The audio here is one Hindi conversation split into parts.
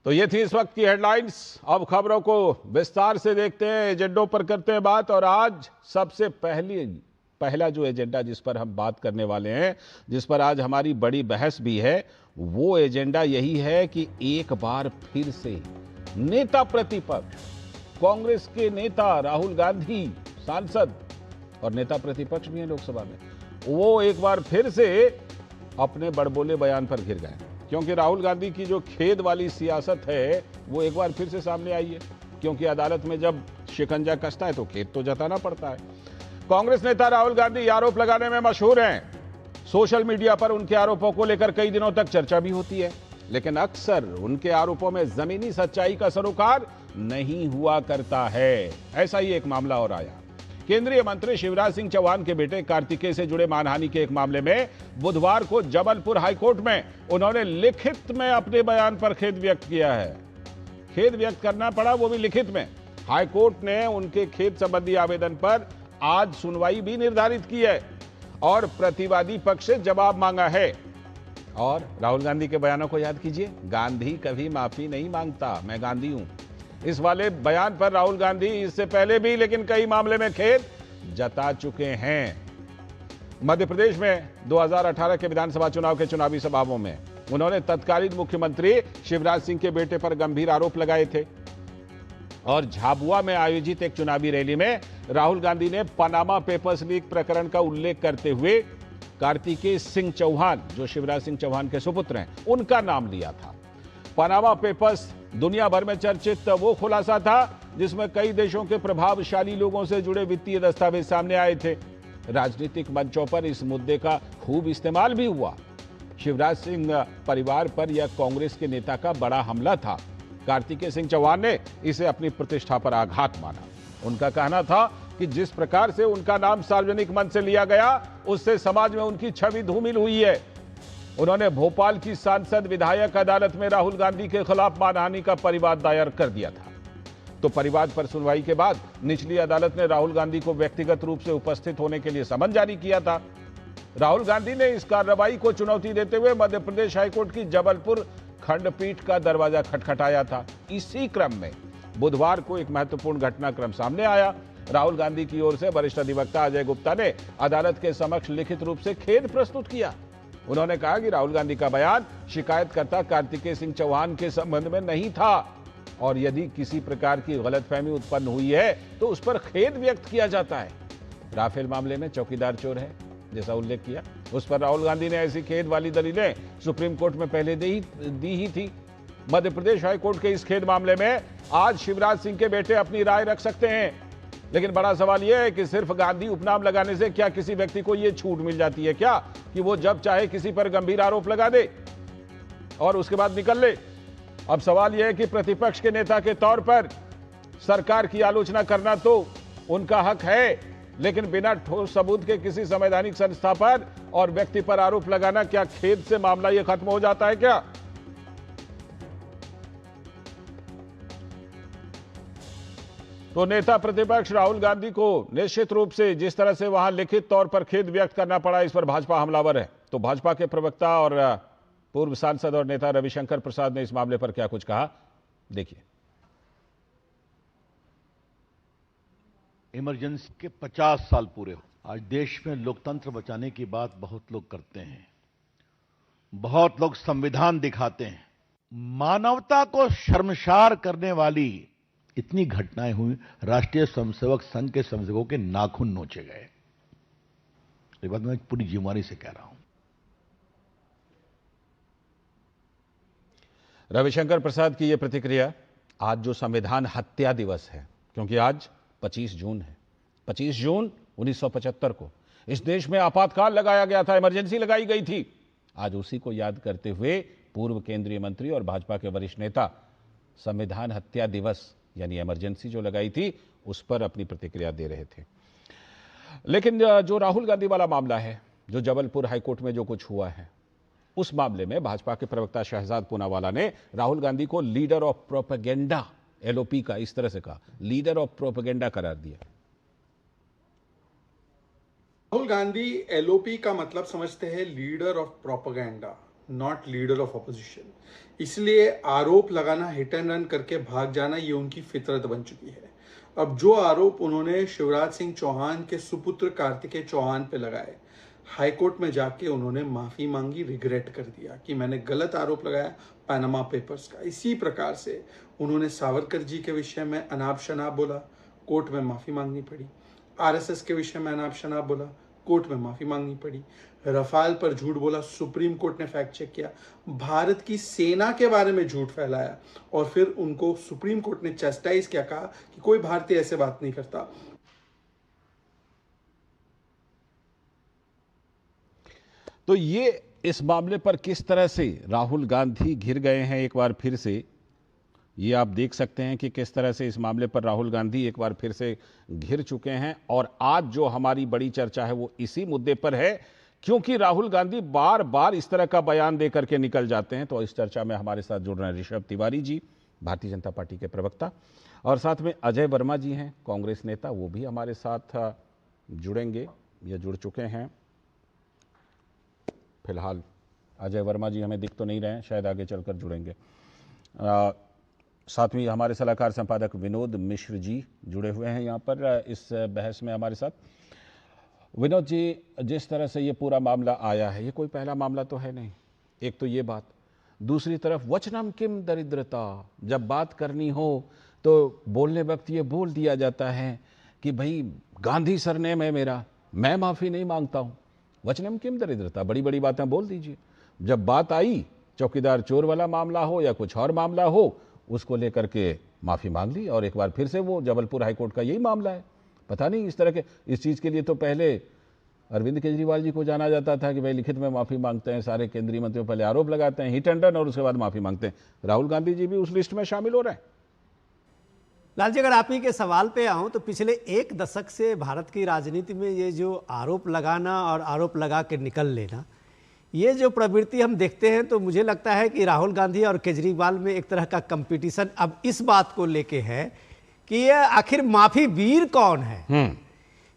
तो ये थी इस वक्त की हेडलाइंस। अब खबरों को विस्तार से देखते हैं, एजेंडों पर करते हैं बात। और आज सबसे पहला जो एजेंडा जिस पर हम बात करने वाले हैं, जिस पर आज हमारी बड़ी बहस भी है, वो एजेंडा यही है कि एक बार फिर से नेता प्रतिपक्ष, कांग्रेस के नेता राहुल गांधी, सांसद और नेता प्रतिपक्ष भी हैं लोकसभा में, वो एक बार फिर से अपने बड़बोले बयान पर घिर गए। क्योंकि राहुल गांधी की जो खेद वाली सियासत है वो एक बार फिर से सामने आई है। क्योंकि अदालत में जब शिकंजा कसता है तो खेद तो जताना पड़ता है। कांग्रेस नेता राहुल गांधी आरोप लगाने में मशहूर हैं। सोशल मीडिया पर उनके आरोपों को लेकर कई दिनों तक चर्चा भी होती है, लेकिन अक्सर उनके आरोपों में जमीनी सच्चाई का सरोकार नहीं हुआ करता है। ऐसा ही एक मामला और आया। केंद्रीय मंत्री शिवराज सिंह चौहान के बेटे कार्तिकेय से जुड़े मानहानि के एक मामले में बुधवार को जबलपुर हाईकोर्ट में उन्होंने लिखित में अपने बयान पर खेद व्यक्त किया है। खेद व्यक्त करना पड़ा, वो भी लिखित में। हाईकोर्ट ने उनके खेद संबंधी आवेदन पर आज सुनवाई भी निर्धारित की है और प्रतिवादी पक्ष से जवाब मांगा है। और राहुल गांधी के बयानों को याद कीजिए, गांधी कभी माफी नहीं मांगता, मैं गांधी हूं। इस वाले बयान पर राहुल गांधी इससे पहले भी लेकिन कई मामले में खेद जता चुके हैं। मध्य प्रदेश में 2018 के विधानसभा चुनाव के चुनावी सभाओं में उन्होंने तत्कालीन मुख्यमंत्री शिवराज सिंह के बेटे पर गंभीर आरोप लगाए थे। और झाबुआ में आयोजित एक चुनावी रैली में राहुल गांधी ने पनामा पेपर्स लीक प्रकरण का उल्लेख करते हुए कार्तिकेय सिंह चौहान, जो शिवराज सिंह चौहान के सुपुत्र हैं, उनका नाम लिया था। पनामा पेपर्स दुनिया भर में चर्चित वो खुलासा था जिसमें कई देशों के प्रभावशाली लोगों से जुड़े वित्तीय दस्तावेज सामने आए थे। राजनीतिक मंचों पर इस मुद्दे का खूब इस्तेमाल भी हुआ। शिवराज सिंह परिवार पर यह कांग्रेस के नेता का बड़ा हमला था। कार्तिकेय सिंह चौहान ने इसे अपनी प्रतिष्ठा पर आघात माना। उनका कहना था कि जिस प्रकार से उनका नाम सार्वजनिक मंच से लिया गया, उससे समाज में उनकी छवि धूमिल हुई है। उन्होंने भोपाल की सांसद विधायक अदालत में राहुल गांधी के खिलाफ मानहानि का परिवाद दायर कर दिया था। तो परिवाद पर सुनवाई के बाद निचली अदालत ने राहुल गांधी को व्यक्तिगत रूप से उपस्थित होने के लिए समन जारी किया था। राहुल गांधी ने इस कार्रवाई को चुनौती देते हुए मध्य प्रदेश हाईकोर्ट की जबलपुर खंडपीठ का दरवाजा खटखटाया था। इसी क्रम में बुधवार को एक महत्वपूर्ण घटनाक्रम सामने आया। राहुल गांधी की ओर से वरिष्ठ अधिवक्ता अजय गुप्ता ने अदालत के समक्ष लिखित रूप से खेद प्रस्तुत किया। उन्होंने कहा कि राहुल गांधी का बयान शिकायतकर्ता कार्तिकेय सिंह चौहान के संबंध में नहीं था और यदि किसी प्रकार की गलतफहमी उत्पन्न हुई है तो उस पर खेद व्यक्त किया जाता है। राफेल मामले में चौकीदार चोर है जैसा उल्लेख किया, उस पर राहुल गांधी ने ऐसी खेद वाली दलीलें सुप्रीम कोर्ट में पहले दी ही थी। मध्य प्रदेश हाईकोर्ट के इस खेद मामले में आज शिवराज सिंह के बेटे अपनी राय रख सकते हैं। लेकिन बड़ा सवाल यह है कि सिर्फ गांधी उपनाम लगाने से क्या किसी व्यक्ति को यह छूट मिल जाती है क्या कि वो जब चाहे किसी पर गंभीर आरोप लगा दे और उसके बाद निकल ले? अब सवाल यह है कि प्रतिपक्ष के नेता के तौर पर सरकार की आलोचना करना तो उनका हक है, लेकिन बिना ठोस सबूत के किसी संवैधानिक संस्था पर और व्यक्ति पर आरोप लगाना, क्या खेद से मामला यह खत्म हो जाता है क्या? तो नेता प्रतिपक्ष राहुल गांधी को निश्चित रूप से जिस तरह से वहां लिखित तौर पर खेद व्यक्त करना पड़ा, इस पर भाजपा हमलावर है। तो भाजपा के प्रवक्ता और पूर्व सांसद और नेता रविशंकर प्रसाद ने इस मामले पर क्या कुछ कहा, देखिए। इमरजेंसी के 50 साल पूरे हो। आज देश में लोकतंत्र बचाने की बात बहुत लोग करते हैं, बहुत लोग संविधान दिखाते हैं। मानवता को शर्मसार करने वाली इतनी घटनाएं हुई, राष्ट्रीय स्वयंसेवक संघ के स्वयंसेवकों के नाखून नोचे गए। ये बात मैं पूरी जिम्मेदारी से कह रहा हूं। रविशंकर प्रसाद की यह प्रतिक्रिया आज जो संविधान हत्या दिवस है, क्योंकि आज 25 जून है। 25 जून 1975 को इस देश में आपातकाल लगाया गया था, इमरजेंसी लगाई गई थी। आज उसी को याद करते हुए पूर्व केंद्रीय मंत्री और भाजपा के वरिष्ठ नेता संविधान हत्या दिवस यानी इमरजेंसी जो लगाई थी उस पर अपनी प्रतिक्रिया दे रहे थे। लेकिन जो राहुल गांधी वाला मामला है, जो जबलपुर हाईकोर्ट में जो कुछ हुआ है, उस मामले में भाजपा के प्रवक्ता शहजाद पूनावाला ने राहुल गांधी को लीडर ऑफ प्रोपेगेंडा, एलओपी का इस तरह से कहा, लीडर ऑफ प्रोपेगेंडा करार दिया। राहुल गांधी एलओपी का मतलब समझते हैं leader of propaganda. Not leader of opposition. इसलिए आरोप लगाना, हिट एंड रन करके भाग जाना, ये उनकी फितरत बन चुकी है। अब जो आरोप उन्होंने शिवराज सिंह चौहान के सुपुत्र कार्तिकेय चौहान पे लगाए, हाईकोर्ट में जाके उन्होंने माफी मांगी, रिग्रेट कर दिया कि मैंने गलत आरोप लगाया पैनामा पेपर्स का। इसी प्रकार से उन्होंने सावरकर जी के विषय में अनाप शनाप बोला, कोर्ट में माफी मांगनी पड़ी। आरएसएस के विषय में अनाप शनाप बोला, कोर्ट में माफी मांगनी पड़ी। रफाल पर झूठ बोला, सुप्रीम कोर्ट ने फैक्ट चेक किया। भारत की सेना के बारे में झूठ फैलाया और फिर उनको सुप्रीम कोर्ट ने चेस्टाइज किया, कहा कि कोई भारतीय ऐसे बात नहीं करता। तो ये इस मामले पर किस तरह से राहुल गांधी घिर गए हैं एक बार फिर से, ये आप देख सकते हैं कि किस तरह से इस मामले पर राहुल गांधी एक बार फिर से घिर चुके हैं। और आज जो हमारी बड़ी चर्चा है वो इसी मुद्दे पर है, क्योंकि राहुल गांधी बार बार इस तरह का बयान दे करके निकल जाते हैं। तो इस चर्चा में हमारे साथ जुड़ रहे हैं ऋषभ तिवारी जी, भारतीय जनता पार्टी के प्रवक्ता, और साथ में अजय वर्मा जी हैं, कांग्रेस नेता, वो भी हमारे साथ जुड़ेंगे या जुड़ चुके हैं। फिलहाल अजय वर्मा जी हमें दिख तो नहीं रहे हैं, शायद आगे चलकर जुड़ेंगे। साथ में हमारे सलाहकार संपादक विनोद मिश्र जी जुड़े हुए हैं यहाँ पर इस बहस में हमारे साथ। विनोद जी, जिस तरह से ये पूरा मामला आया है, ये कोई पहला मामला तो है नहीं, एक तो ये बात। दूसरी तरफ वचनम किम दरिद्रता, जब बात करनी हो तो बोलने वक्त ये बोल दिया जाता है कि भाई गांधी सरनेम है मेरा, मैं माफ़ी नहीं मांगता हूँ। वचनम किम दरिद्रता, बड़ी बड़ी बातें बोल दीजिए। जब बात आई चौकीदार चोर वाला मामला हो या कुछ और मामला हो, उसको लेकर के माफ़ी मांग ली। और एक बार फिर से वो जबलपुर हाईकोर्ट का यही मामला है। पता नहीं इस तरह के, इस चीज़ के लिए तो पहले अरविंद केजरीवाल जी को जाना जाता था कि भाई लिखित में माफ़ी मांगते हैं, सारे केंद्रीय मंत्रियों पहले आरोप लगाते हैं, हिट एंड रन, और उसके बाद माफ़ी मांगते हैं। राहुल गांधी जी भी उस लिस्ट में शामिल हो रहे हैं। लाल जी, अगर आप ही के सवाल पे आऊं तो पिछले एक दशक से भारत की राजनीति में ये जो आरोप लगाना और आरोप लगा के निकल लेना, ये जो प्रवृत्ति हम देखते हैं, तो मुझे लगता है कि राहुल गांधी और केजरीवाल में एक तरह का कंपटीशन अब इस बात को लेके है कि ये आखिर माफी वीर कौन है।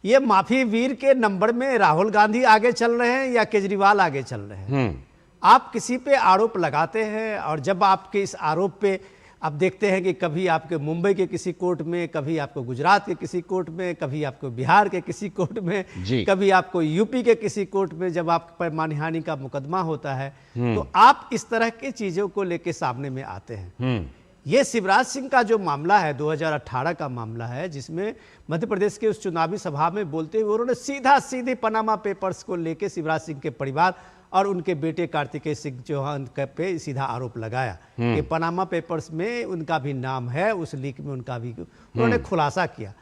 ये माफी वीर के नंबर में राहुल गांधी आगे चल रहे हैं या केजरीवाल आगे चल रहे हैं। आप किसी पे आरोप लगाते हैं और जब आपके इस आरोप पे आप देखते हैं कि कभी आपके मुंबई के किसी कोर्ट में, कभी आपको गुजरात के किसी कोर्ट में, कभी आपको बिहार के किसी कोर्ट में, कभी आपको यूपी के किसी कोर्ट में जब आप पर मानहानि का मुकदमा होता है, तो आप इस तरह की चीजों को लेके सामने में आते हैं। ये शिवराज सिंह का जो मामला है 2018 का मामला है, जिसमें मध्य प्रदेश के उस चुनावी सभा में बोलते हुए उन्होंने सीधे पनामा पेपर्स को लेके शिवराज सिंह के परिवार और उनके बेटे कार्तिकेय सिंह चौहान पे सीधा आरोप लगाया कि पनामा पेपर्स में उनका भी नाम है, उस लीक में उनका भी उन्होंने खुलासा किया।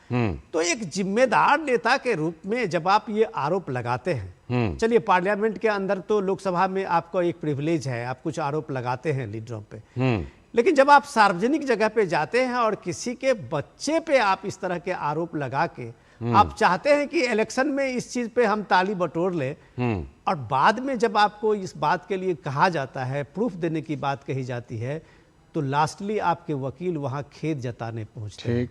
तो एक जिम्मेदार नेता के रूप में जब आप ये आरोप लगाते हैं, चलिए पार्लियामेंट के अंदर तो लोकसभा में आपका एक प्रिविलेज है, आप कुछ आरोप लगाते हैं लीडरों पे, लेकिन जब आप सार्वजनिक जगह पे जाते हैं और किसी के बच्चे पे आप इस तरह के आरोप लगा के आप चाहते हैं कि इलेक्शन में इस चीज पे हम ताली बटोर ले, और बाद में जब आपको इस बात के लिए कहा जाता है, प्रूफ देने की बात कही जाती है, तो लास्टली आपके वकील वहां खेद जताने पहुंचते हैं।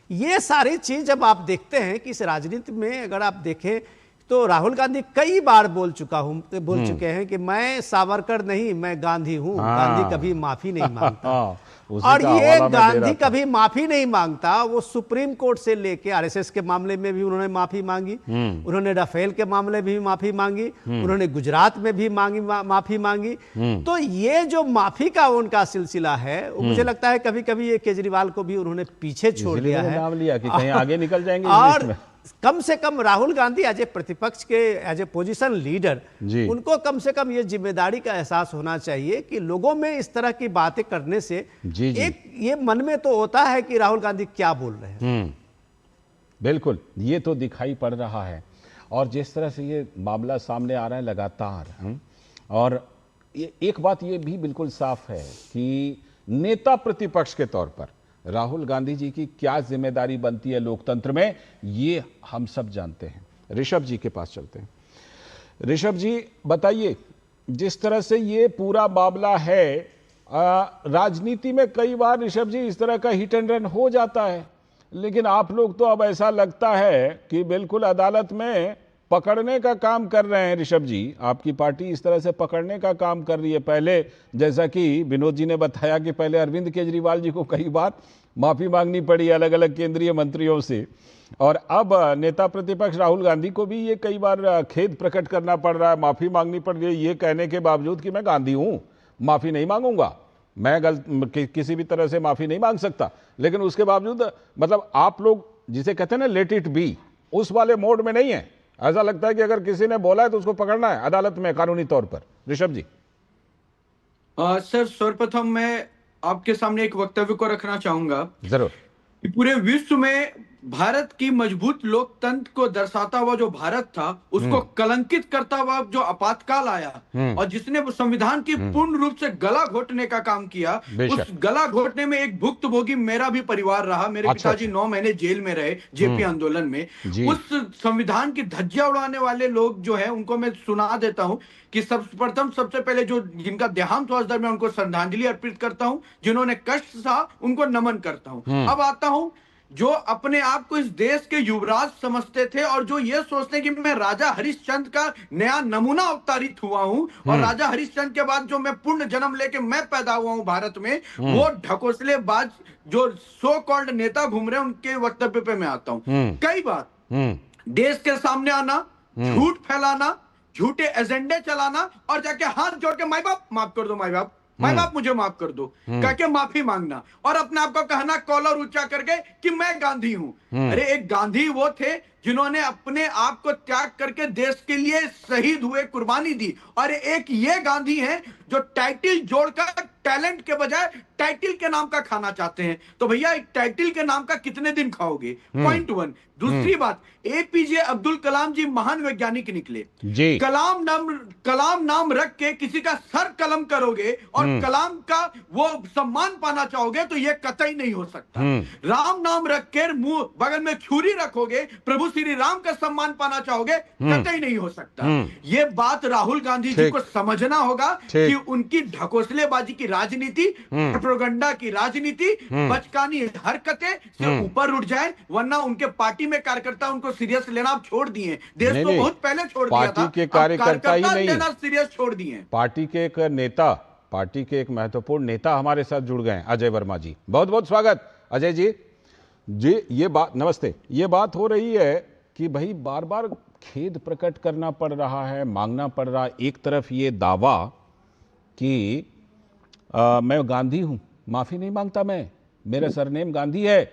ये सारी चीज जब आप देखते हैं कि इस राजनीति में अगर आप देखें तो राहुल गांधी कई बार बोल चुके हैं कि मैं सावरकर नहीं, मैं गांधी हूं। गांधी कभी माफी नहीं मांगता। और ये गांधी कभी माफी नहीं मांगता। वो सुप्रीम कोर्ट से लेके आरएसएस के मामले में भी उन्होंने माफी मांगी, उन्होंने राफेल के मामले में भी माफी मांगी, उन्होंने गुजरात में भी माफी मांगी। तो ये जो माफी का उनका सिलसिला है, मुझे लगता है कभी कभी ये केजरीवाल को भी उन्होंने पीछे छोड़ दिया है, नाम लिया कि कहीं आगे निकल जाएंगे। और कम से कम राहुल गांधी एज ए प्रतिपक्ष के, एज ए पोजीशन लीडर, उनको कम से कम ये जिम्मेदारी का एहसास होना चाहिए कि लोगों में इस तरह की बातें करने से एक ये मन में तो होता है कि राहुल गांधी क्या बोल रहे हैं। बिल्कुल, ये तो दिखाई पड़ रहा है। और जिस तरह से ये मामला सामने आ रहा है लगातार, और एक बात ये भी बिल्कुल साफ है कि नेता प्रतिपक्ष के तौर पर राहुल गांधी जी की क्या जिम्मेदारी बनती है लोकतंत्र में, ये हम सब जानते हैं। ऋषभ जी के पास चलते हैं। ऋषभ जी बताइए, जिस तरह से ये पूरा मामला है, राजनीति में कई बार ऋषभ जी इस तरह का हिट एंड रन हो जाता है, लेकिन आप लोग तो अब ऐसा लगता है कि बिल्कुल अदालत में पकड़ने का काम कर रहे हैं ऋषभ जी, आपकी पार्टी इस तरह से पकड़ने का काम कर रही है। पहले जैसा कि विनोद जी ने बताया कि पहले अरविंद केजरीवाल जी को कई बार माफी मांगनी पड़ी अलग अलग केंद्रीय मंत्रियों से, और अब नेता प्रतिपक्ष राहुल गांधी को भी ये कई बार खेद प्रकट करना पड़ रहा है, माफी मांगनी पड़ रही है, ये कहने के बावजूद कि मैं गांधी हूं, माफी नहीं मांगूंगा, मैं किसी भी तरह से माफी नहीं मांग सकता। लेकिन उसके बावजूद मतलब आप लोग जिसे कहते हैं ना लेट इट बी, उस वाले मोड में नहीं है। ऐसा लगता है कि अगर किसी ने बोला है तो उसको पकड़ना है अदालत में कानूनी तौर पर। ऋषभ जी। सर, सर्वप्रथम मैं आपके सामने एक वक्तव्य को रखना चाहूंगा। जरूर। कि पूरे विश्व में भारत की मजबूत लोकतंत्र को दर्शाता हुआ जो भारत था, उसको कलंकित करता हुआ जो आपातकाल आया और जिसने संविधान की पूर्ण रूप से गला घोटने का काम किया, उस गला घोटने में एक भुक्तभोगी मेरा भी परिवार रहा। मेरे पिताजी 9 महीने जेल में रहे जेपी आंदोलन में। उस संविधान की धज्जियां उड़ाने वाले लोग जो है उनको मैं सुना देता हूं कि सबसे पहले जो जिनका देहांत हुआ उस दरमियान उनको श्रद्धांजलि अर्पित करता हूं, जिन्होंने कष्ट सहा उनको नमन करता हूं। अब आता हूं जो अपने आप को इस देश के युवराज समझते थे और जो ये सोचते हैं कि मैं राजा हरिश्चंद्र का नया नमूना अवतारित हुआ हूं और राजा हरिश्चंद्र के बाद जो मैं पूर्ण जन्म लेके मैं पैदा हुआ हूं भारत में, वो ढकोसलेबाज जो सो कॉल्ड नेता घूम रहे हैं उनके वक्तव्य पे मैं आता हूं। कई बार देश के सामने आना, झूठ फैलाना, झूठे एजेंडे चलाना और जाके हाथ जोड़ के माई बाप माफ कर दो, माई बाप मुझे माफ कर दो कह के माफी मांगना और अपने आप को कहना कॉलर ऊंचा करके कि मैं गांधी हूं। अरे एक गांधी वो थे जिन्होंने अपने आप को त्याग करके देश के लिए शहीद हुए, कुर्बानी दी, और एक ये गांधी हैं जो टाइटल जोड़कर टैलेंट के बजाय टाइटल के नाम का खाना चाहते हैं। तो भैया एक टाइटल के नाम का कितने दिन खाओगे? पॉइंट 1। दूसरी बात, एपीजे अब्दुल कलाम जी महान वैज्ञानिक निकले जी। कलाम नाम रख के किसी का सर कलम करोगे और कलाम का वो सम्मान पाना चाहोगे तो ये कतई नहीं हो सकता। राम नाम रख के मुंह बगल में छुरी रखोगे, प्रभु श्री राम का सम्मान पाना चाहोगे, कतई नहीं हो सकता। ये बात राहुल गांधी जी को समझना होगा कि उनकी ढकोसलेबाजी की राजनीति, प्रोपेगेंडा की राजनीति, बचकानी हरकतें से ऊपर उठ जाए, वरना उनके पार्टी में कार्यकर्ता उनको सीरियस लेना आप छोड़ दिए। देश को बहुत पहले छोड़ दिया था, पार्टी के कार्यकर्ता ही नहीं लेना सीरियस छोड़ दिए। पार्टी के एक नेता, पार्टी के एक महत्वपूर्ण नेता हमारे साथ जुड़ गए हैं, अजय वर्मा जी। बहुत बहुत स्वागत अजय जी। जी ये बात, नमस्ते। ये बात हो रही है कि भाई बार बार खेद प्रकट करना पड़ रहा है, मांगना पड़ रहा है। एक तरफ ये दावा कि मैं गांधी हूं, माफी नहीं मांगता, मैं, मेरा सरनेम गांधी है,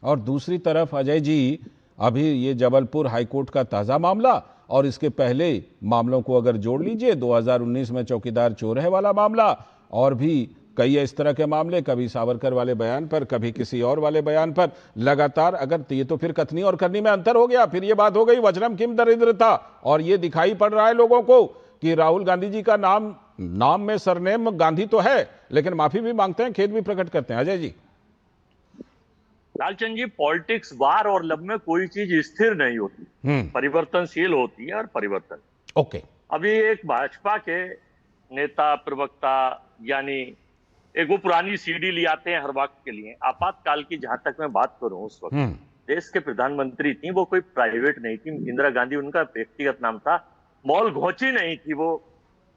और दूसरी तरफ अजय जी अभी ये जबलपुर हाईकोर्ट का ताज़ा मामला और इसके पहले मामलों को अगर जोड़ लीजिए, 2019 में चौकीदार चोर है वाला मामला और भी कई इस तरह के मामले, कभी सावरकर वाले बयान पर, कभी किसी और वाले बयान पर, लगातार अगर ये तो फिर कथनी और करनी में अंतर हो गया। फिर ये बात हो गई वज्रम किम दरिद्रता, और ये दिखाई पड़ रहा है लोगों को कि राहुल गांधी जी का नाम में सरनेम गांधी तो है लेकिन माफी भी मांगते हैं, खेद भी प्रकट करते हैं। अजय जी। लालचंद जी, पॉलिटिक्स, वार और लब में कोई चीज स्थिर नहीं होती, परिवर्तनशील होती है और परिवर्तन। ओके। अभी एक भाजपा के नेता प्रवक्ता यानी एक वो पुरानी सीडी ले आते हैं हर वक्त के लिए। आपातकाल की जहां तक मैं बात करूं, उस वक्त देश के प्रधानमंत्री थी, वो कोई प्राइवेट नहीं थी, इंदिरा गांधी उनका व्यक्तिगत नाम था। मॉल घोंची नहीं थी वो,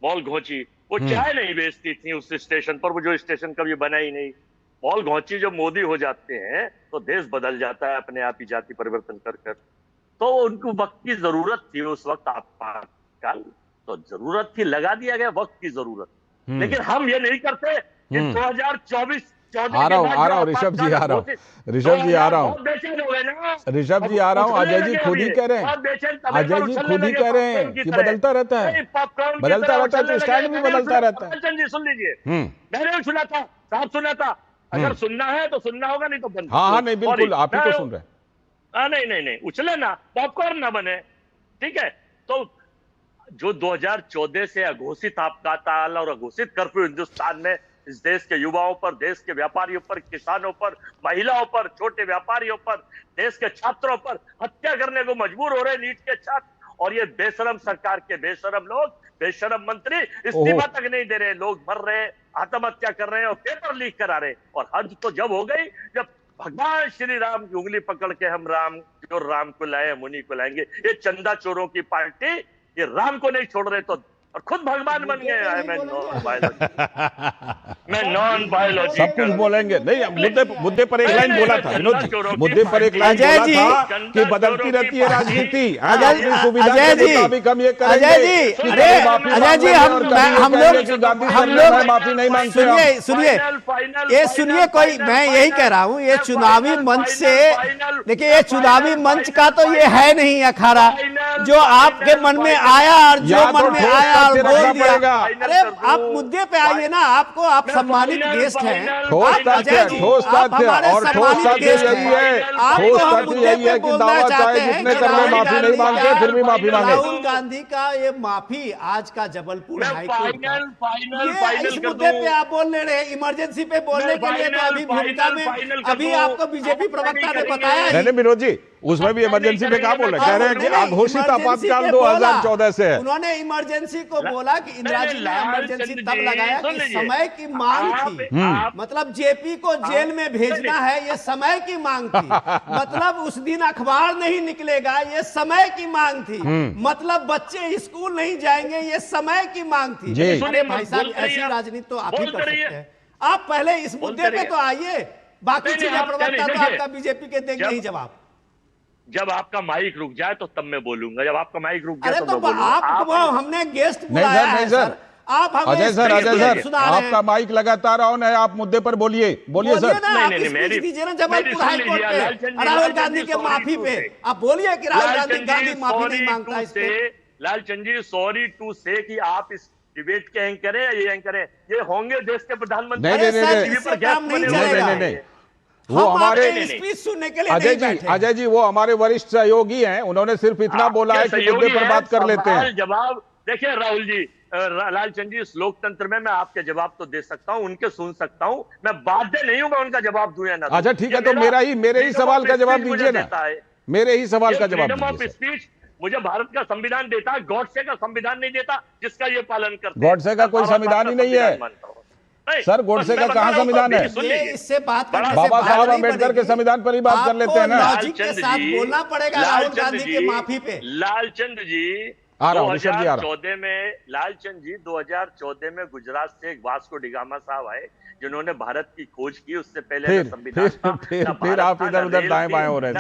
मॉल घोंची वो चाय नहीं बेचती थी उस स्टेशन पर, वो जो स्टेशन कभी बना ही नहीं। मॉल घोंची जब मोदी हो जाते हैं तो देश बदल जाता है अपने आप ही, जाति परिवर्तन कर कर। तो उनको वक्त की जरूरत थी उस वक्त, आपातकाल तो जरूरत थी, लगा दिया गया वक्त की जरूरत। लेकिन हम ये नहीं करते कि 2024 आ रहा हूँ ऋषभ जी, आ रहा हूँ ऋषभ जी, आ रहा हूँ ऋषभ जी, आ रहा हूँ। अजय जी खुद ही कह रहे हैं, अजय जी खुद ही कह रहे हैं कि बदलता रहता है, बदलता रहता है तो स्टैंड भी बदलता रहता है। जी सुन लीजिए, मैंने सुना था, साहब सुना था, अगर सुनना है तो सुनना होगा, नहीं तो बंद। हाँ नहीं बिल्कुल, आप ही तो सुन रहे हैं। नहीं उछले ना, पॉपकॉर्न ना बने, ठीक है। तो जो 2014 से अघोषित आपातकाल और अघोषित कर्फ्यू हिंदुस्तान में इस देश के युवाओं पर, देश के व्यापारियों पर, किसानों पर, महिलाओं पर, छोटे व्यापारियों पर, देश के छात्रों पर हत्या करने को मजबूर हो रहे नीट के छात्र, और ये बेशरम सरकार के बेशरम लोग, बेशरम मंत्री इस्तीफा तक नहीं दे रहे, लोग मर रहे, आत्महत्या कर रहे हैं और पेपर लीक करा रहे। और हद तो जब हो गई जब भगवान श्री राम की उंगली पकड़ के हम राम जो राम को लाए हम उन्हीं को लाएंगे। ये चंदा चोरों की पार्टी ये राम को नहीं छोड़ रहे तो और खुद भगवान बन गए हैं। मैं नॉन बायोलॉजी सब कुछ बोलेंगे नहीं। मुद्दे पर एक लाइन बोला था विनोद जी, मुद्दे पर एक लाइन बोला था कि बदलती रहती है राजनीति। अपनी सुविधा के मुताबिक हम ये करेंगे। अजय जी हम लोग माफी नहीं मांगते। सुनिए कोई मैं यही कह रहा हूँ, ये चुनावी मंच से देखिए, ये चुनावी मंच का तो ये है नहीं अखाड़ा जो आपके मन में आया और जो मन में आया और बोल दिया। अरे आप मुद्दे पे आइए ना, आपको आप सम्मानित गेस्ट हैं। ठोस तथ्य और ठोस तथ्य यही है, ठोस तथ्य यही है कि दावा चाहे जितने कर ले माफी नहीं मांगते, फिर भी माफी मांगे। राहुल गांधी का ये माफी आज का जबलपुर हाईकोर्ट इस मुद्दे पे आप बोल रहे हैं, इमरजेंसी पे बोलने के लिए तो अभी भूमिका में अभी आपको बीजेपी प्रवक्ता ने बताया। नहीं विनोद जी, उसमें भी इमरजेंसी पे कहा बोले, कह रहे हैं कि अघोषित आपातकाल 2014 से है। उन्होंने इमरजेंसी को बोला कि इंदिरा जी ने इमरजेंसी तब लगाया कि समय की मांग थी। मतलब जेपी को जेल में भेजना है, ये समय की मांग थी। मतलब उस दिन अखबार नहीं निकलेगा, ये समय की मांग थी। मतलब बच्चे स्कूल नहीं जाएंगे, ये समय की मांग थी। अरे भाई साहब, ऐसी राजनीति तो आप ही कर सकते हैं। आप पहले इस मुद्दे पे तो आइए, बाकी चीजें प्रवक्ता तो आपका बीजेपी के देंगे ही जवाब। जब आपका माइक रुक जाए तो तब मैं बोलूंगा, जब आपका माइक रुक जाए तो मैं बोलूंगा। आप हमने गेस्ट बुलाया है सर। आप अजय सर आपका माइक लगातार ऑन है, आप मुद्दे पर बोलिए सर। नहीं दीजिए ना जबलपुर हाईकोर्ट पे राहुल गांधी के माफी पे आप बोलिए कि राहुल गांधी माफी नहीं मांगता। इस पे लालचंद जी सॉरी टू से कि आप इस डिबेट के एंकर है, ये एंकर है, ये होंगे देश के प्रधानमंत्री। नहीं वो हमारे स्पीच सुनने के लिए अजय जी वो हमारे वरिष्ठ सहयोगी हैं, उन्होंने सिर्फ इतना बोला है कि मुद्दे पर बात कर लेते हैं। जवाब देखिए राहुल जी, लालचंद जी, इस लोकतंत्र में मैं आपके जवाब तो दे सकता हूं, उनके सुन सकता हूं, मैं बाध्य नहीं हूं मैं उनका जवाब दूं या ना। अच्छा ठीक है, तो मेरे ही सवाल का जवाब दीजिए ना। मेरे ही सवाल का जवाब दीजिए। स्पीच मुझे भारत का संविधान देता है, गॉडसे का संविधान नहीं देता जिसका ये पालन करता है। गॉडसे का कोई संविधान ही नहीं है सर, गोडसे का कहां संविधान है? इससे बात बाबा साहब अम्बेडकर के संविधान पर ही बात कर लेते हैं ना। लॉजिक के साथ बोलना पड़ेगा राहुल गांधी के माफी पे। लालचंद जी 2014 में लालचंद जी 2014 में गुजरात से एक वास्को डिगामा साहब आए जिन्होंने भारत की खोज की। उससे पहले संविधान फिर आप इधर उधर दाएं बाएं हो रहे हैं,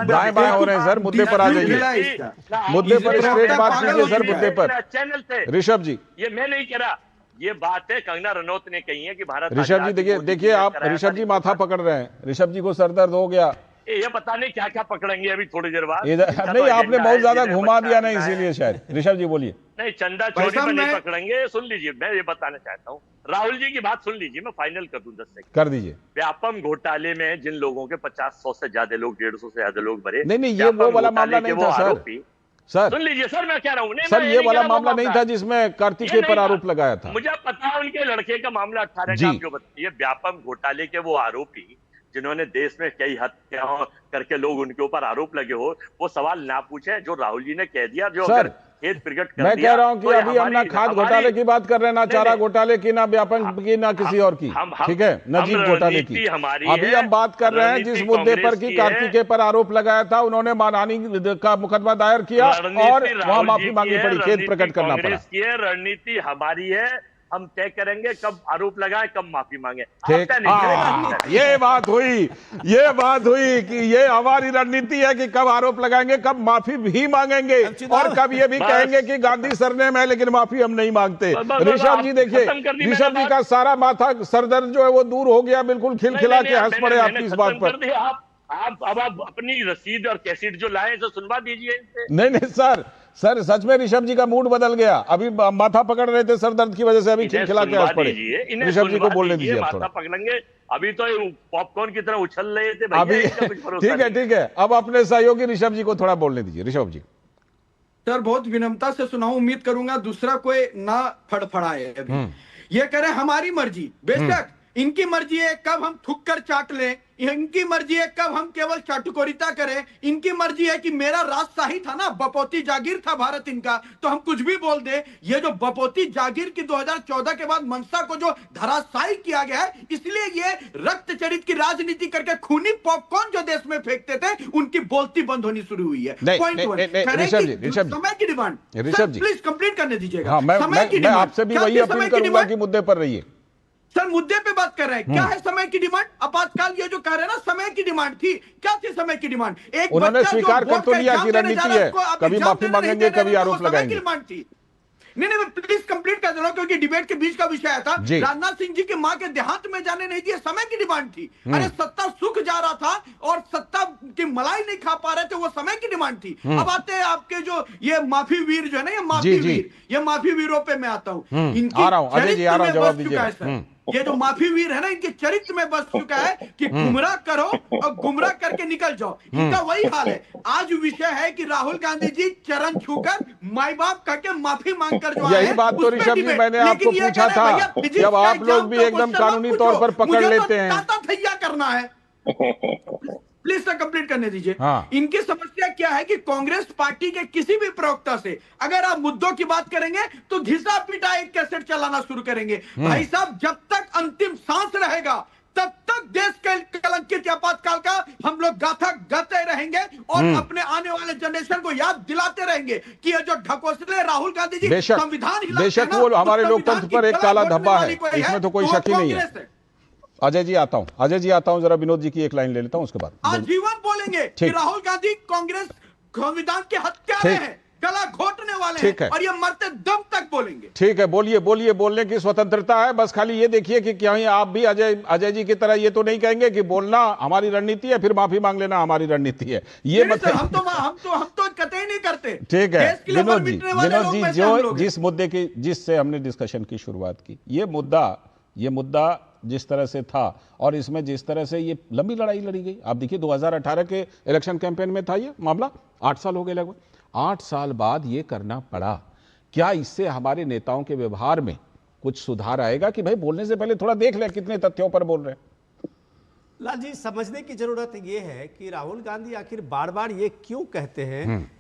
दाएं बाएं हो रहे हैं सर। मुद्दे पर आ जाइए, मुद्दे पर स्ट्रेट बात कीजिए सर। मुद्दे पर चैनल पे ऋषभ जी, ये मैं नहीं कह रहा, ये बात है कंगना रनौत ने कही है कि भारत। ऋषभ जी देखिए आप ऋषभ जी माथा पकड़ रहे हैं, ऋषभ जी को सरदर्द हो गया। ये पता नहीं क्या क्या पकड़ेंगे अभी थोड़ी देर बाद। नहीं आपने बहुत ज्यादा घुमा दिया ना, इसीलिए शायद। ऋषभ जी बोलिए। नहीं चंदा चोरी में नहीं पकड़ेंगे, सुन लीजिए मैं ये बताना चाहता हूँ। राहुल जी की बात सुन लीजिए, मैं फाइनल कर दूं 10 सेकंड। कर दीजिए। व्यापम घोटाले में जिन लोगों के 50-100 से ज्यादा लोग, 150 से ज्यादा लोग भरे। नहीं ये वो वाला मामला नहीं था सर। सुन लीजिए सर, मैं कह रहा हूँ सर ये वाला मामला नहीं था जिसमें कार्तिकेय पर आरोप लगाया था। मुझे पता है उनके लड़के का मामला 18 का जो बताइए। व्यापम घोटाले के वो आरोपी जिन्होंने देश में कई हत्याओं करके लोग उनके ऊपर आरोप लगे हो, वो सवाल ना पूछे जो राहुल जी ने कह दिया। जो सर खेद प्रकट कर मैं कह रहा हूं कि अभी हम ना खाद घोटाले की बात कर रहे हैं, ना चारा घोटाले की, ना व्यापम की, ना किसी और की, ठीक है, न जीप घोटाले की। अभी हम बात कर रहे हैं जिस मुद्दे पर कि कार्तिकेय पर आरोप लगाया था, उन्होंने मानहानि का मुकदमा दायर किया और वहां माफी मांगनी पड़ी, खेद प्रकट करना पड़ा। रणनीति हमारी है, हम तय करेंगे कब आरोप लगाए, कब माफी मांगे। ठीक, ये बात हुई कि ये हमारी रणनीति है कि कब आरोप लगाएंगे, कब माफी भी मांगेंगे और कब ये भी कहेंगे कि गांधी सरनेम है लेकिन माफी हम नहीं मांगते। ऋषभ जी देखिए, ऋषभ जी का सारा माथा सरदर्द जो है वो दूर हो गया, बिल्कुल खिलखिला के हंस पड़े आपकी इस बात पर। अब अपनी रसीद और कैसेट जो लाए तो सुनवा दीजिए। नहीं सर सच में ऋषभ जी का मूड बदल गया। अभी माथा पकड़ रहे थे सर दर्द की वजह से, अभी खिलखिला के हंस पड़े। ऋषभ जी को बोलने दीजिए माथा पकड़ेंगे। अभी तो पॉपकॉर्न की तरह उछल रहे थे अभी। ठीक है, अब अपने सहयोगी ऋषभ जी को थोड़ा बोलने दीजिए। ऋषभ जी सर बहुत विनम्रता से सुनाऊं, उम्मीद करूंगा दूसरा कोई ना फड़फड़ाए। अभी ये कह रहे हमारी मर्जी, बेशक इनकी मर्जी है, कब हम थूक कर चाट लें इनकी मर्जी है कब हम केवल चाटुकारिता करें, इनकी मर्जी है कि मेरा राजशाही था ना, बपौती जागीर था भारत इनका, तो हम कुछ भी बोल दे। ये जो बपौती जागीर की 2014 के बाद मनसा को जो धराशायी किया गया है, इसलिए ये रक्त चरित की राजनीति करके खूनी पॉपकॉर्न जो देश में फेंकते थे, उनकी बोलती बंद होनी शुरू हुई है। पॉइंट वन, समय की डिमांड, प्लीज कंप्लीट करने दीजिएगा। समय की डिमांड, आपसे भी वही अपील करूंगा कि मुद्दे पर रहिए। सर मुद्दे पे बात कर रहे हैं, क्या है समय की डिमांड? आपातकाल ये जो कह रहे हैं ना, समय की डिमांड थी, क्या थी समय की डिमांड? एक उन्होंने स्वीकार कर तो लिया कि रणनीति है, कभी माफी मांगेंगे, कभी आरोप लगाएंगे। नहीं, प्लीज कंप्लीट कर दे रहा हूं, क्योंकि डिबेट के बीच का विषय आया था। राजनाथ सिंह जी की मां के देहांत में जाने नहीं दिए, समय की डिमांड थी। अरे सत्ता सुख जा रहा था और सत्ता की मलाई नहीं खा पा रहे थे, वो समय की डिमांड थी। अब आते हैं आपके जो ये माफी वीर जो है ना, ये माफी वीर, ये माफी वीरों पे मैं आता हूँ। आ रहा हूँ अजय जी, आ रहा हूँ, जवाब दीजिए। ये जो माफी वीर है ना, इनके चरित्र में बस चुका है कि गुमराह करो और गुमराह करके निकल जाओ। इनका वही हाल है। आज विषय है कि राहुल गांधी जी चरण छूकर माई बाप करके माफी मांगकर जो यही बात तो ऋषभ जी मैंने आपको पूछा था, जब आप लोग भी एकदम कानूनी तौर पर पकड़ लेते हैं। थैया करना है, प्लीज सर कंप्लीट करने दीजिए। इनकी समस्या क्या है कि कांग्रेस पार्टी के किसी भी प्रवक्ता से अगर आप मुद्दों की बात करेंगे तो घिसा पिटा एक कैसेट चलाना शुरू करेंगे। भाई साहब, जब तक अंतिम सांस रहेगा तब तक देश के कलंकित आपातकाल का हम लोग गाथा गाते रहेंगे और अपने आने वाले जनरेशन को याद दिलाते रहेंगे कि ये जो ढकोसले राहुल गांधी जी संविधान बेशक वो हमारे लोकतंत्र पर एक काला धब्बा है, इसमें तो कोई शक ही नहीं है। अजय जी आता हूं, जरा विनोद जी की एक लाइन ले लेता हूं, उसके बाद आजीवन बोलेंगे कि राहुल गांधी कांग्रेस संविधान के हत्यारे हैं, गला घोटने वाले हैं, और ये मरते दम तक बोलेंगे। ठीक है, बोलिए, बोलने की स्वतंत्रता है, बस खाली ये देखिए कि कहीं आप भी अजय जी की तरह ये तो नहीं कहेंगे कि बोलना हमारी रणनीति है, फिर माफी मांग लेना हमारी रणनीति है। ये मतलब हम तो कतई नहीं करते। ठीक है विनोद जी, जो जिस मुद्दे की, जिससे हमने डिस्कशन की शुरुआत की, ये मुद्दा जिस तरह से था और इसमें जिस तरह से ये लंबी लड़ाई लड़ी गई, आप देखिए 2018 के इलेक्शन कैंपेन में था ये मामला, 8 साल हो गए लगभग, 8 साल बाद ये करना पड़ा। क्या इससे हमारे नेताओं के व्यवहार में कुछ सुधार आएगा कि भाई बोलने से पहले थोड़ा देख लें कितने तथ्यों पर बोल रहे हैं? लाल जी, समझने की जरूरत ये है कि राहुल गांधी आखिर बार बार ये क्यों कहते हैं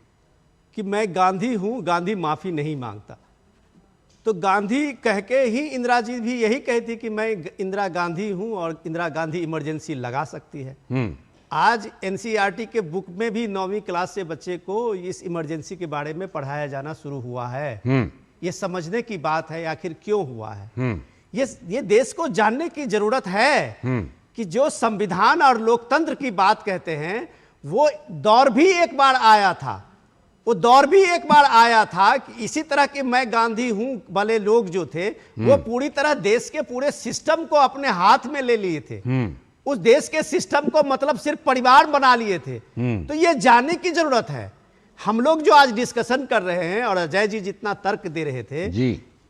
कि मैं गांधी हूं, गांधी माफी नहीं मांगता। तो गांधी कह के ही इंदिरा जी भी यही कहती कि मैं इंदिरा गांधी हूं और इंदिरा गांधी इमरजेंसी लगा सकती है। आज एनसीईआरटी के बुक में भी 9वीं क्लास से बच्चे को इस इमरजेंसी के बारे में पढ़ाया जाना शुरू हुआ है। ये समझने की बात है आखिर क्यों हुआ है। ये देश को जानने की जरूरत है कि जो संविधान और लोकतंत्र की बात कहते हैं, वो दौर भी एक बार आया था। कि इसी तरह के मैं गांधी हूं वाले लोग जो थे, वो पूरी तरह देश के पूरे सिस्टम को अपने हाथ में ले लिए थे। उस देश के सिस्टम को मतलब सिर्फ परिवार बना लिए थे। तो ये जानने की जरूरत है। हम लोग जो आज डिस्कशन कर रहे हैं और अजय जी जितना तर्क दे रहे थे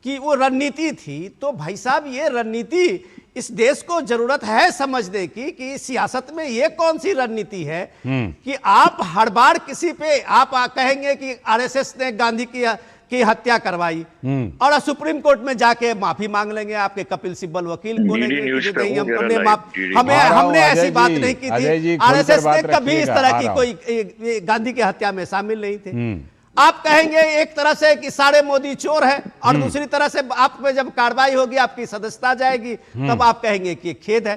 कि वो रणनीति थी, तो भाई साहब ये रणनीति इस देश को जरूरत है समझने की कि सियासत में ये कौन सी रणनीति है कि आप हर बार किसी पे आप कहेंगे कि आरएसएस ने गांधी की हत्या करवाई और सुप्रीम कोर्ट में जाके माफी मांग लेंगे। आपके कपिल सिब्बल वकील बोलेंगे हमने ऐसी बात नहीं की थी, आरएसएस ने कभी इस तरह की कोई गांधी की हत्या में शामिल नहीं थे। आप कहेंगे एक तरह से कि सारे मोदी चोर है और दूसरी तरह से आप पे जब कार्रवाई होगी, आपकी सदस्यता जाएगी, तब आप कहेंगे कि खेद है।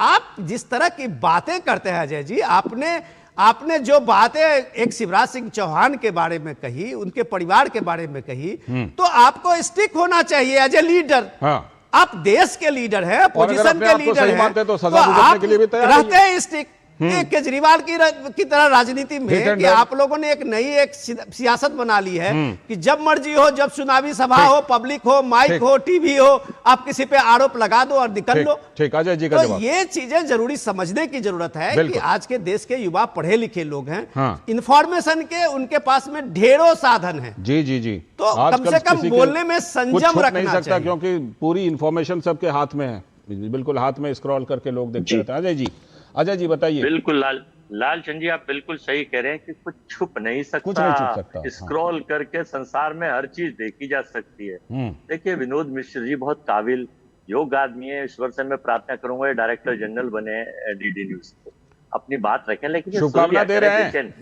आप जिस तरह की बातें करते हैं अजय जी, आपने जो बातें एक शिवराज सिंह चौहान के बारे में कही, उनके परिवार के बारे में कही, तो आपको स्टिक होना चाहिए एज ए लीडर। आप देश के लीडर हैं, अपोजिशन के लीडर हैं, तो आप रहते हैं स्टिक। केजरीवाल की तरह राजनीति में कि आप लोगों ने एक सियासत बना ली है कि जब मर्जी हो, जब चुनावी सभा हो, पब्लिक हो, माइक हो, टीवी हो, आप किसी पे आरोप लगा दो और निकल लो। ठीक, अजय जी का जवाब। ये चीजें जरूरी समझने की जरूरत है कि आज के देश के युवा पढ़े लिखे लोग हैं, इंफॉर्मेशन के उनके पास में ढेरों साधन है। जी तो कम से कम बोलने में संयम रखना चाहिए, क्योंकि पूरी इंफॉर्मेशन सबके हाथ में है, बिल्कुल हाथ में स्क्रॉल करके लोग देखते रहते हैं। अजय जी बताइए। बिल्कुल लालचंद जी, आप बिल्कुल सही कह रहे हैं कि कुछ छुप नहीं सकता। स्क्रॉल करके संसार में हर चीज देखी जा सकती है। देखिए विनोद मिश्र जी बहुत काबिल योग्य आदमी है, ईश्वर से मैं प्रार्थना करूंगा ये डायरेक्टर जनरल बने डीडी न्यूज को, अपनी बात रखें। लेकिन ये शुभकामना दे रहे हैं।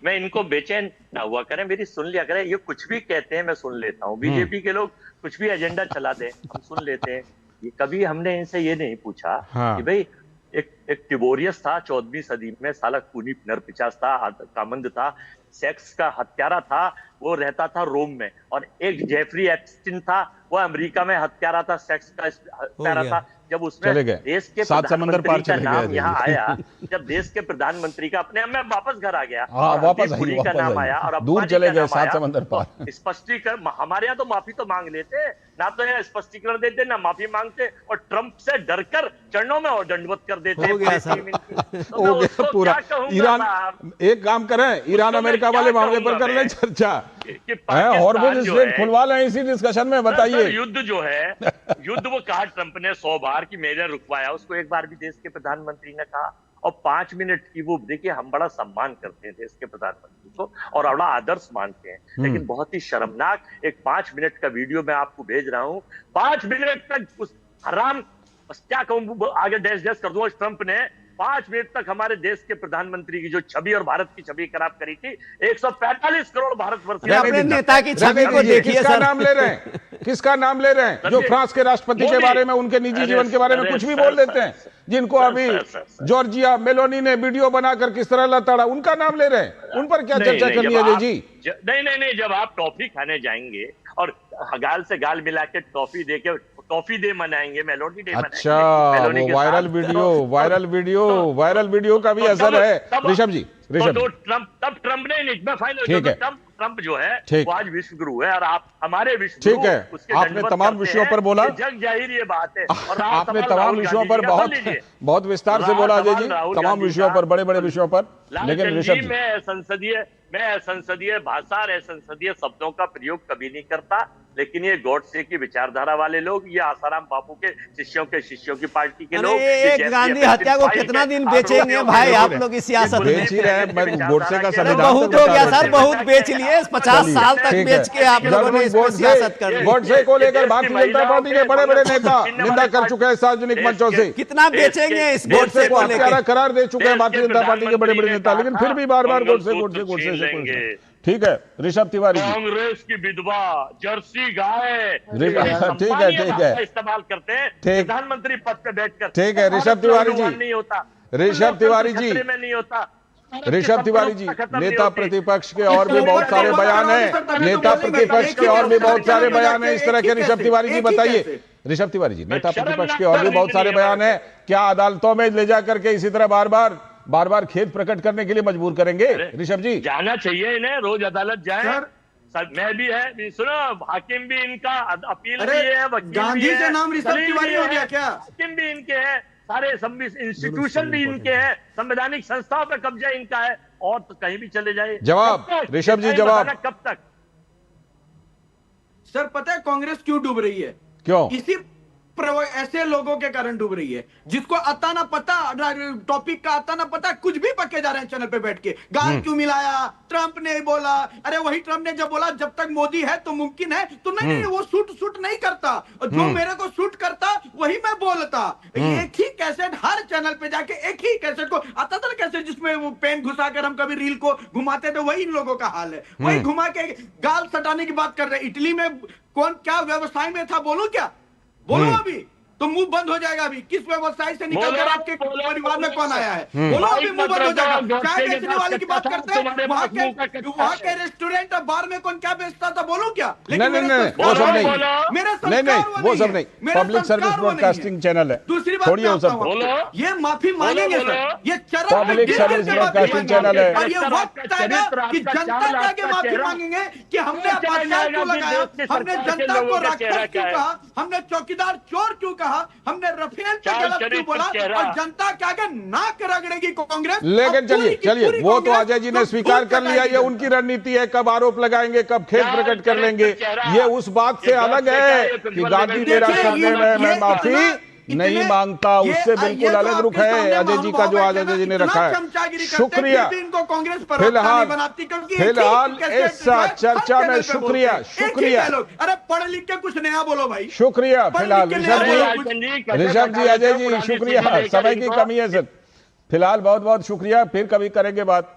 मैं इनको बेचैन ना हुआ करें, मेरी सुन लिया करें। ये कुछ भी कहते हैं मैं सुन लेता हूँ, बीजेपी के लोग कुछ भी एजेंडा चला दें हम सुन लेते हैं। ये कभी हमने इनसे ये नहीं पूछा कि भाई एक टिबोरियस था 14वीं सदी में, साला खूनी नरपिशाच था, कामंद था, सेक्स का हत्यारा था, वो रहता था रोम में। और एक जेफरी एप्स्टीन था, वो अमेरिका में हत्यारा था, सेक्स का हत्यारा था। जब उसमें देश के प्रधानमंत्री का नाम यहाँ आया, जब देश के प्रधानमंत्री का अपने मैं वापस घर आ गया, वापस का नाम आया और दूर चले गए 7 समंदर पार। स्पष्टीकरण हमारे यहाँ तो माफी तो मांग लेते, ना तो यहाँ स्पष्टीकरण देते ना माफी मांगते, और ट्रंप से डरकर चरणों में और दंडवत कर देते। हो गया पूरा। ईरान, एक काम करें, ईरान अमेरिका वाले मामले पर कर लें चर्चा, हॉर्मुज़ स्ट्रेट खुलवा लें इसी डिस्कशन में। बताइए युद्ध जो है, युद्ध वो कहा ट्रंप ने 100 बार कि मैंने रुकवाया, उसको एक बार भी देश के प्रधानमंत्री ने कहा। और 5 मिनट की वो देखिए, हम बड़ा सम्मान करते हैं देश के प्रधानमंत्री को और बड़ा आदर्श मानते हैं, लेकिन बहुत ही शर्मनाक एक 5 मिनट का वीडियो मैं आपको भेज रहा हूं। 5 मिनट तक उस हराम, क्या कहूं, आगे डैश डैश कर दूंगा, ट्रंप ने 5 मिनट तक हमारे देश के प्रधानमंत्री की जो छवि और भारत की छवि खराब करी थी। 145 करोड़ भारतवर्षीय नेता की छवि को देखिए। किसका नाम ले रहे हैं, किसका नाम ले रहे हैं? जो फ्रांस के राष्ट्रपति के बारे में, उनके निजी जीवन के बारे में कुछ भी बोल देते हैं, जिनको अभी जॉर्जिया मेलोनी ने वीडियो बनाकर किस तरह लताड़ा, उनका नाम ले रहे हैं। उन पर क्या चर्चा करनी है जी? नहीं, जब आप टॉफी खाने जाएंगे और गाल से गाल मिला के टॉफी दे के टॉफी डे मनाएंगे, मेलोडी डे मनाएंगे। अच्छा, वो वायरल वीडियो का भी असर है। ऋषभ जी, ट्रंप ने फाइनल, ट्रंप जो है वो आज विश्व गुरु है और आप हमारे विश्व ठीक है। आपने तमाम विषयों पर बोला, जग जाहिर ये बात है, और आपने तमाम विषयों पर बहुत विस्तार से बोला अजय जी, तमाम विषयों पर, बड़े बड़े विषयों पर। लेकिन ऋषभ जी, मैं संसदीय भाषा और संसदीय शब्दों का प्रयोग कभी नहीं करता, लेकिन ये गॉडसे की विचारधारा वाले लोग, ये आसाराम बापू के शिष्यों की पार्टी के लोग, एक गांधी हत्या को कितना दिन बेचेंगे भाई आप लोग इस सियासत में? बेच ही रहे हैं। गॉडसे का संविधान बहुत हो गया सर, बहुत बेच लिए। 50 साल तक बेच के आप लोगों ने इसको सियासत कर दी। गॉडसे को लेकर भारतीय जनता पार्टी के बड़े बड़े नेता निंदा कर चुके हैं सार्वजनिक मंचों से। कितना बेचेंगे इस गॉडसे को लेकर? करार दे चुके हैं भारतीय जनता पार्टी के बड़े बड़े नेता, लेकिन फिर भी बार बार गॉडसे। ठीक है ऋषभ तिवारी जी, कांग्रेस की विधवा जर्सी गाय ठीक है इस्तेमाल करते हैं प्रधानमंत्री पद पे बैठकर। ठीक है ऋषभ तिवारी जी, नहीं होता ऋषभ तिवारी जी, नहीं होता ऋषभ तिवारी जी, नेता प्रतिपक्ष के और भी बहुत सारे बयान हैं, नेता प्रतिपक्ष के और भी बहुत सारे बयान हैं इस तरह के। ऋषभ तिवारी जी बताइए, ऋषभ तिवारी जी, नेता प्रतिपक्ष के और भी बहुत सारे बयान हैं, क्या अदालतों में ले जाकर के इसी तरह बार बार खेद प्रकट करने के लिए मजबूर करेंगे? ऋषभ जी, जाना चाहिए इन्हें, रोज अदालत जाए। मैं भी है, सुनो, हाकिम भी इनका अपील भी है, वकील गांधी से नाम ऋषभ तिवारी हो गया क्या? हाकिम भी इनके हैं, सारे इंस्टीट्यूशन भी इनके हैं, संवैधानिक संस्थाओं पर कब्जा इनका है, और तो कहीं भी चले जाए। जवाब ऋषभ जी, जवाब कब तक? सर पता है कांग्रेस क्यों डूब रही है? क्यों? इसी ऐसे लोगों के कारण डूब रही है, जिसको आता ना पता, टॉपिक का आता ना पता, कुछ भी पके जा रहे हैं चैनल पे बैठ के। गाल क्यों मिलाया, ट्रंप ने बोला, अरे वही ट्रंप ने जब बोला जब तक मोदी है तो मुमकिन है, तो नहीं वो सूट नहीं करता, और जो मेरे को सूट करता वही मैं बोलता। एक ही कैसेट हर चैनल पे जाके, एक ही कैसेट को आता था ना, कैसेट जिसमें वो पेन घुसाकर हम कभी रील को घुमाते थे, वही इन लोगों का हाल है। वही घुमा के गाल सटाने की बात कर रहे हैं। इटली में कौन क्या व्यवसाय में था, बोलो क्या बोलो? अभी तो मुंह बंद हो जाएगा। अभी किस व्यवसाय से निकल कर आपके परिवार में कौन आया है? बोलो, अभी मुंह बंद हो जाएगा। चाय बेचने वाले की बात करते हैं, वहां के रेस्टोरेंट और बार में कौन क्या बेचता था, बोलो क्या? लेकिन वो सब नहीं, पब्लिक सर्विस ब्रॉडकास्टिंग चैनल है। दूसरी बात, छोड़िए वो सब, ये माफी मांगेंगे सर, ये चरम पब्लिक सर्विस ब्रॉडकास्टिंग चैनल है। और ये वक्त आएगा कि जनता के आगे माफी मांगेंगे कि हमने आपातकाल क्यों लगाया, हमने जनता को राक्षस क्यों कहा, हमने चौकीदार चोर क्यों कहा, हमने रफेल पे गलत क्यों बोला, और जनता के आगे नाक रगड़ेगी कांग्रेस। लेकिन चलिए वो तो अजय जी ने स्वीकार कर लिया, ये उनकी रणनीति है, कब आरोप लगाएंगे, कब खेद प्रकट कर लेंगे। ये उस बात से अलग है कि गांधी मेरा करने में मैं माफी नहीं मांगता, उससे बिल्कुल अलग रुख है अजय जी का, जो आज अजय जी ने रखा है। शुक्रिया। इनको कांग्रेस पर फिलहाल बनाती, क्योंकि इस चर्चा में शुक्रिया। अरे पढ़ लिख के कुछ नया बोलो भाई। शुक्रिया। फिलहाल ऋषभ जी, अजय जी, शुक्रिया। समय की कमी है सर। फिलहाल बहुत बहुत शुक्रिया, फिर कभी करेंगे बात।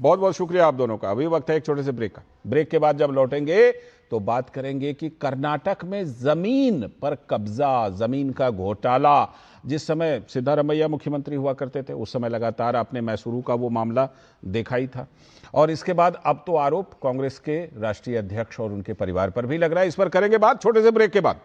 बहुत बहुत शुक्रिया आप दोनों का। अभी वक्त है एक छोटे से ब्रेक का। ब्रेक के बाद जब लौटेंगे तो बात करेंगे कि कर्नाटक में जमीन पर कब्जा, जमीन का घोटाला, जिस समय सिद्धारमैया मुख्यमंत्री हुआ करते थे उस समय लगातार आपने मैसूरू का वो मामला देखा ही था, और इसके बाद अब तो आरोप कांग्रेस के राष्ट्रीय अध्यक्ष और उनके परिवार पर भी लग रहा है। इस पर करेंगे बात छोटे से ब्रेक के बाद।